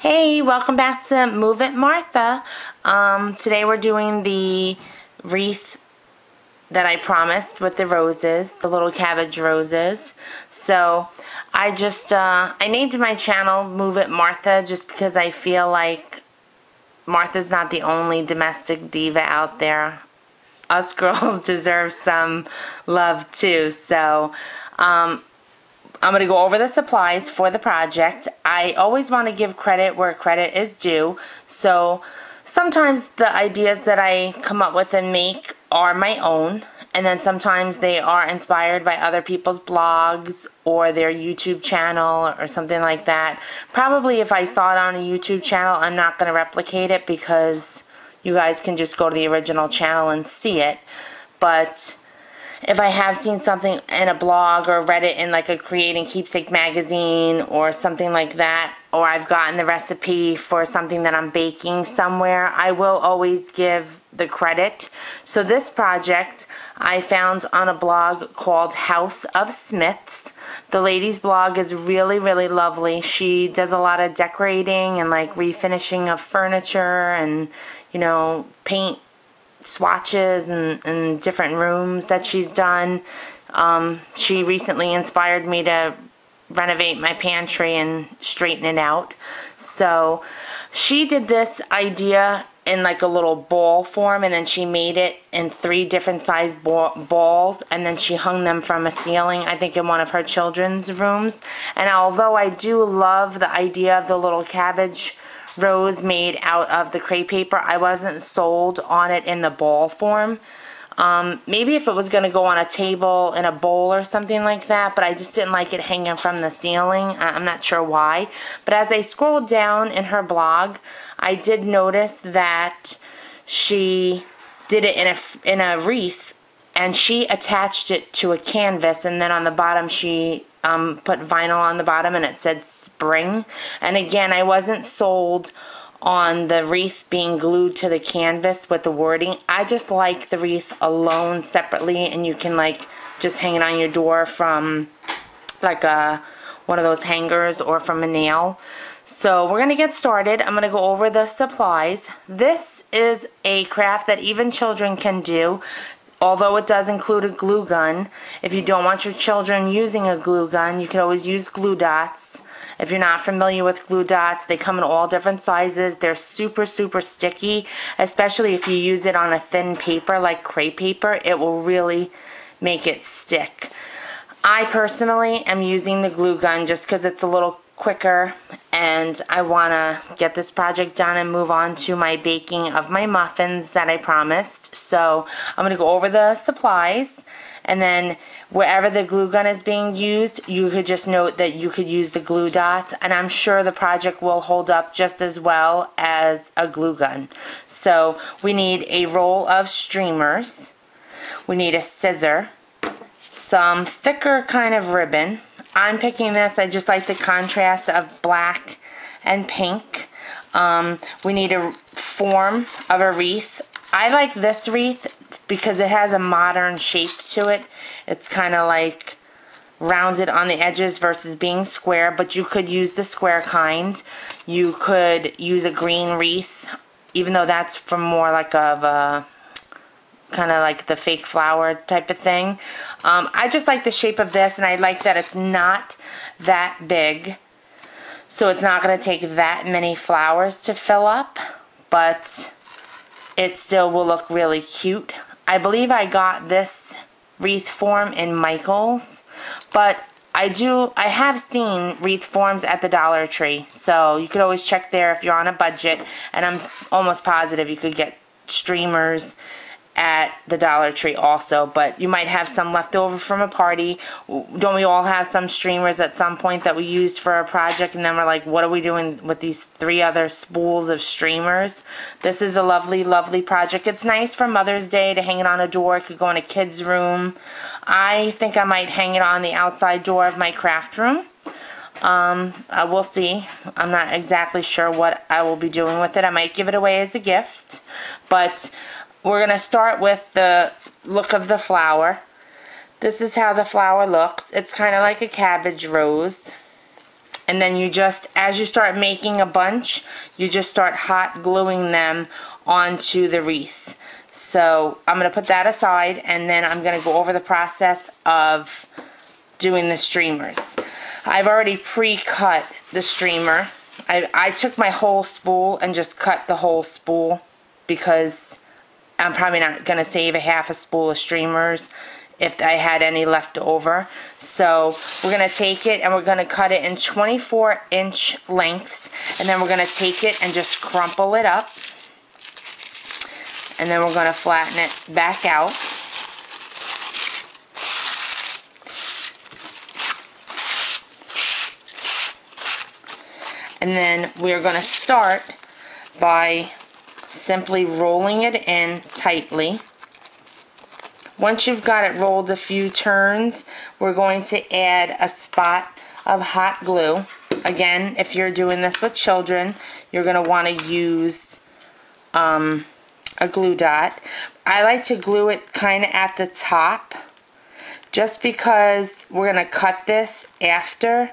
Hey, welcome back to Move It Martha. Today we're doing the wreath that I promised with the roses, the little cabbage roses. So I named my channel Move It Martha just because I feel like Martha's not the only domestic diva out there. Us girls deserve some love too. So I'm going to go over the supplies for the project. I always want to give credit where credit is due. So sometimes the ideas that I come up with and make are my own. And then sometimes they are inspired by other people's blogs or their YouTube channel or something like that. Probably if I saw it on a YouTube channel, I'm not going to replicate it because you guys can just go to the original channel and see it. But if I have seen something in a blog or read it in like a Creating Keepsake magazine or something like that, or I've gotten the recipe for something that I'm baking somewhere, I will always give the credit. So this project I found on a blog called House of Smiths. The lady's blog is really, really lovely. She does a lot of decorating and like refinishing of furniture and, you know, paint swatches and different rooms that she's done. She recently inspired me to renovate my pantry and straighten it out. So she did this idea in like a little ball form, and then she made it in 3 different size balls, and then she hung them from a ceiling, I think in one of her children's rooms. And although I do love the idea of the little cabbage rose made out of the crepe paper, I wasn't sold on it in the ball form. Maybe if it was going to go on a table in a bowl or something like that, but I just didn't like it hanging from the ceiling. I'm not sure why. But as I scrolled down in her blog, I did notice that she did it in a wreath, and she attached it to a canvas, and then on the bottom she put vinyl on the bottom and it said spring. And again, I wasn't sold on the wreath being glued to the canvas with the wording. I just like the wreath alone separately, and you can like just hang it on your door from like one of those hangers or from a nail. So we're gonna get started. I'm gonna go over the supplies. This is a craft that even children can do, although it does include a glue gun. If you don't want your children using a glue gun, you can always use glue dots. If you're not familiar with glue dots, they come in all different sizes. They're super, super sticky, especially if you use it on a thin paper like crepe paper. It will really make it stick. I personally am using the glue gun just because it's a little quicker, and I want to get this project done and move on to my baking of my muffins that I promised. So I'm going to go over the supplies, and then wherever the glue gun is being used, you could just note that you could use the glue dots, and I'm sure the project will hold up just as well as a glue gun. So we need a roll of streamers, we need a scissor, some thicker kind of ribbon. I'm picking this, I just like the contrast of black and pink. We need a form of a wreath. I like this wreath because it has a modern shape to it. It's kind of like rounded on the edges versus being square, but you could use the square kind. You could use a green wreath, even though that's from more like of a kind of like the fake flower type of thing. I just like the shape of this, and I like that it's not that big, so it's not going to take that many flowers to fill up, but it still will look really cute. I believe I got this wreath form in Michael's, but I have seen wreath forms at the Dollar Tree, so you could always check there if you're on a budget, and I'm almost positive you could get streamers at the Dollar Tree also, but you might have some left over from a party. Don't we all have some streamers at some point that we used for a project, and then we're like, what are we doing with these 3 other spools of streamers? This is a lovely, lovely project. It's nice for Mother's Day to hang it on a door. It could go in a kid's room. I think I might hang it on the outside door of my craft room. We'll see. I'm not exactly sure what I will be doing with it. I might give it away as a gift, but we're going to start with the look of the flower. This is how the flower looks. It's kind of like a cabbage rose. and then you just, as you start making a bunch, you just start hot gluing them onto the wreath. So I'm going to put that aside, and then I'm going to go over the process of doing the streamers. I've already pre-cut the streamer. I took my whole spool and just cut the whole spool because I'm probably not going to save a half a spool of streamers if I had any left over. So we're going to take it and we're going to cut it in 24-inch lengths, and then we're going to take it and just crumple it up, and then we're going to flatten it back out. And then we're going to start by simply rolling it in tightly. Once you've got it rolled a few turns, we're going to add a spot of hot glue. Again, if you're doing this with children, you're going to want to use a glue dot. I like to glue it kind of at the top, just because we're going to cut this after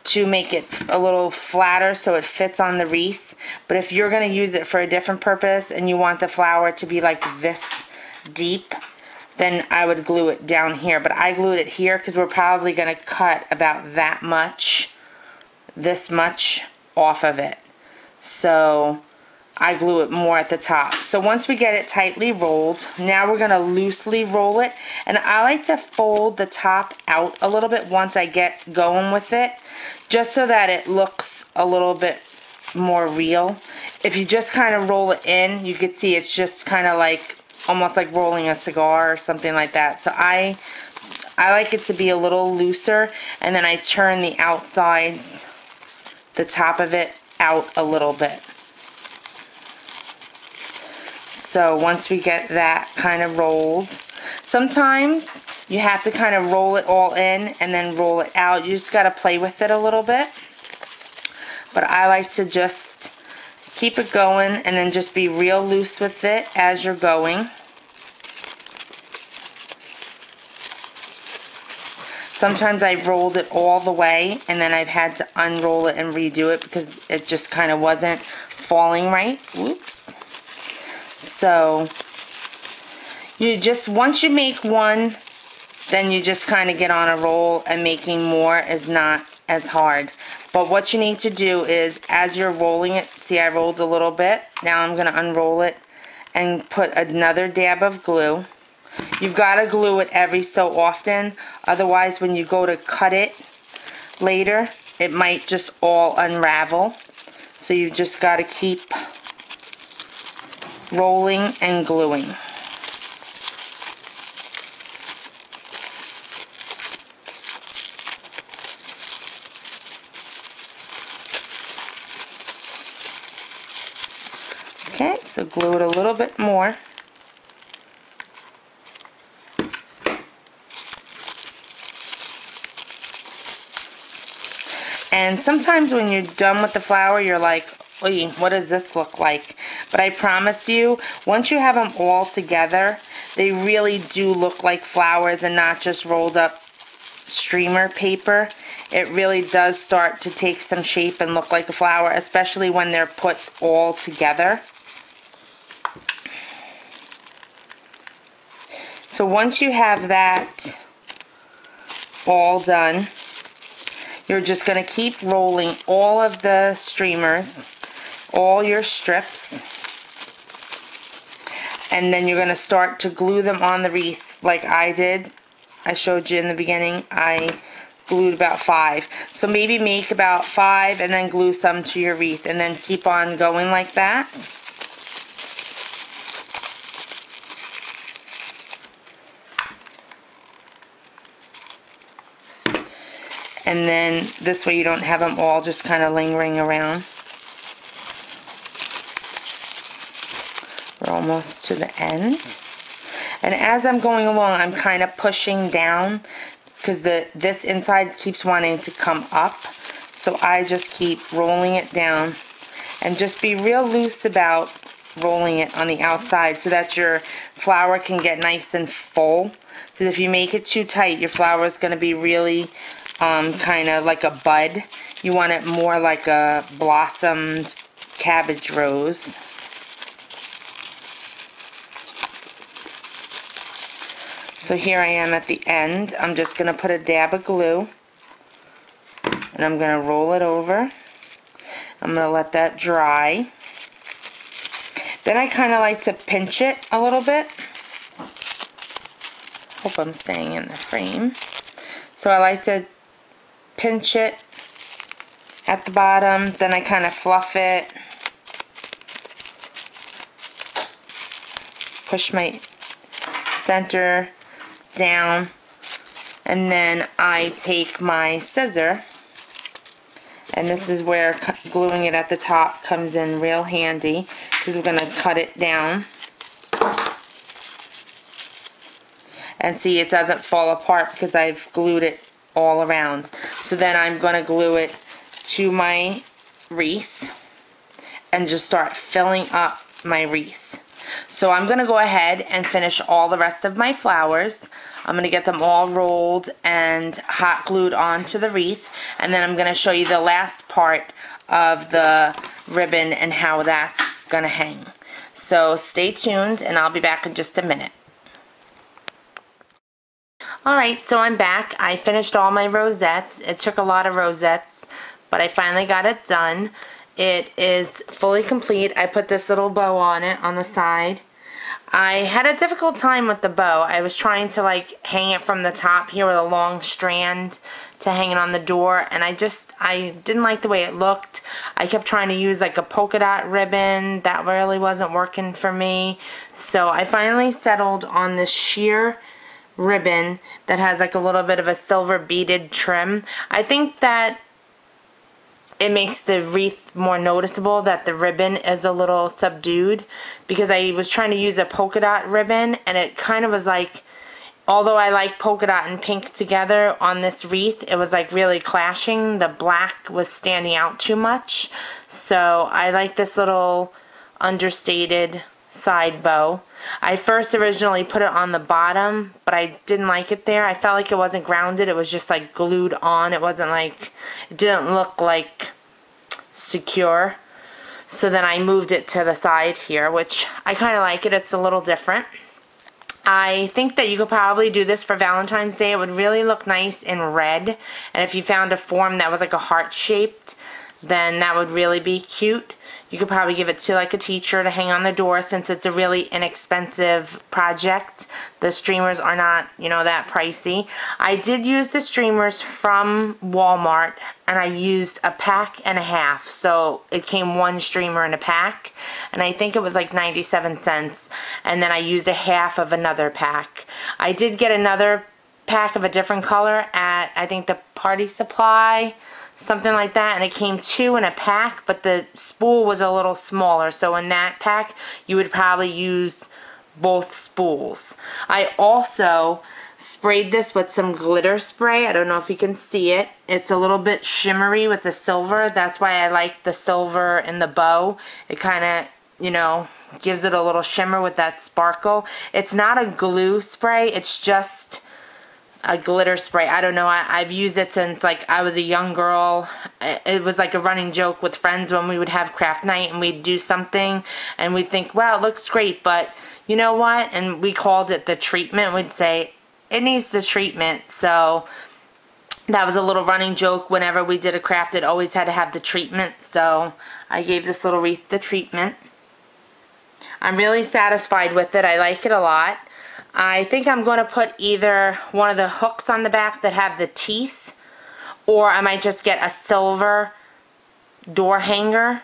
to make it a little flatter so it fits on the wreath. But if you're going to use it for a different purpose and you want the flower to be like this deep, then I would glue it down here. But I glued it here because we're probably going to cut about that much, this much off of it. So I glue it more at the top. So once we get it tightly rolled, now we're going to loosely roll it. And I like to fold the top out a little bit once I get going with it, just so that it looks a little bit more real. If you just kind of roll it in, you can see it's just kind of like, almost like rolling a cigar or something like that. So I like it to be a little looser, and then I turn the outsides, the top of it, out a little bit. So once we get that kind of rolled, sometimes you have to kind of roll it all in and then roll it out. You just got to play with it a little bit. But I like to just keep it going and then just be real loose with it as you're going. Sometimes I've rolled it all the way and then I've had to unroll it and redo it because it just kind of wasn't falling right. Whoops. So you just, once you make one, then you just kind of get on a roll, and making more is not as hard. But what you need to do is, as you're rolling it, see I rolled a little bit, now I'm going to unroll it and put another dab of glue. You've got to glue it every so often, otherwise when you go to cut it later, it might just all unravel. So you've just got to keep rolling and gluing. Okay, so glue it a little bit more. And sometimes when you're done with the flower, you're like, "Oy, what does this look like?" But I promise you, once you have them all together, they really do look like flowers and not just rolled up streamer paper. It really does start to take some shape and look like a flower, especially when they're put all together. So once you have that all done, you're just going to keep rolling all of the streamers, all your strips, and then you're going to start to glue them on the wreath like I did. I showed you in the beginning, I glued about 5. So maybe make about 5 and then glue some to your wreath, and then keep on going like that. And then this way you don't have them all just kind of lingering around. We're almost to the end. And as I'm going along, I'm kind of pushing down because this inside keeps wanting to come up. So I just keep rolling it down and just be real loose about rolling it on the outside so that your flower can get nice and full. Because if you make it too tight, your flower is going to be really kind of like a bud. You want it more like a blossomed cabbage rose. So here I am at the end. I'm just going to put a dab of glue and I'm going to roll it over. I'm going to let that dry. Then I kind of like to pinch it a little bit. Hope I'm staying in the frame. So I like to pinch it at the bottom, then I kind of fluff it, push my center down, and then I take my scissor, and this is where gluing it at the top comes in real handy, because we're going to cut it down. And see, it doesn't fall apart because I've glued it all around. So then I'm going to glue it to my wreath and just start filling up my wreath. So I'm going to go ahead and finish all the rest of my flowers. I'm going to get them all rolled and hot glued onto the wreath, and then I'm going to show you the last part of the ribbon and how that's going to hang. So stay tuned and I'll be back in just a minute. Alright, so I'm back. I finished all my rosettes. It took a lot of rosettes, but I finally got it done. It is fully complete. I put this little bow on it on the side. I had a difficult time with the bow. I was trying to like hang it from the top here with a long strand to hang it on the door, and I didn't like the way it looked. I kept trying to use like a polka dot ribbon. That really wasn't working for me. So I finally settled on this sheer ribbon that has like a little bit of a silver beaded trim. I think that it makes the wreath more noticeable that the ribbon is a little subdued, because I was trying to use a polka dot ribbon and it kind of was like, although I like polka dot and pink together on this wreath, it was like really clashing. The black was standing out too much. So I like this little understated side bow. I first originally put it on the bottom, but I didn't like it there. I felt like it wasn't grounded. It was just like glued on. It wasn't like, it didn't look like secure. So then I moved it to the side here, which I kind of like it. It's a little different. I think that you could probably do this for Valentine's Day. It would really look nice in red. And if you found a form that was like a heart shaped, then that would really be cute. You could probably give it to like a teacher to hang on the door, since it's a really inexpensive project. The streamers are not, you know, that pricey. I did use the streamers from Walmart, and I used a pack and a half. So it came one streamer in a pack, and I think it was like 97 cents. And then I used a half of another pack. I did get another pack of a different color at, I think, the Party Supply, something like that, and it came 2 in a pack, but the spool was a little smaller, so in that pack you would probably use both spools. I also sprayed this with some glitter spray. I don't know if you can see it. It's a little bit shimmery with the silver. That's why I like the silver in the bow. It kind of, you know, gives it a little shimmer with that sparkle. It's not a glue spray, it's just a glitter spray. I don't know, I've used it since like I was a young girl. It was like a running joke with friends when we would have craft night and we'd do something and we'd think, wow, it looks great, but you know what? And we called it the treatment. We'd say, it needs the treatment. So that was a little running joke. Whenever we did a craft, it always had to have the treatment. So I gave this little wreath the treatment. I'm really satisfied with it. I like it a lot. I think I'm going to put either one of the hooks on the back that have the teeth, or I might just get a silver door hanger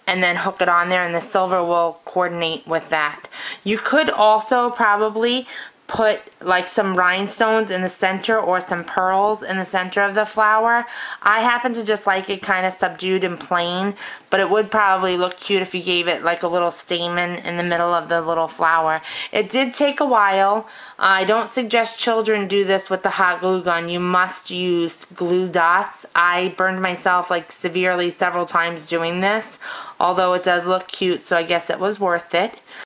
and then hook it on there, and the silver will coordinate with that. You could also probably put like some rhinestones in the center or some pearls in the center of the flower. I happen to just like it kind of subdued and plain, but it would probably look cute if you gave it like a little stamen in the middle of the little flower. It did take a while. I don't suggest children do this with the hot glue gun. You must use glue dots. I burned myself like severely several times doing this, although it does look cute, so I guess it was worth it.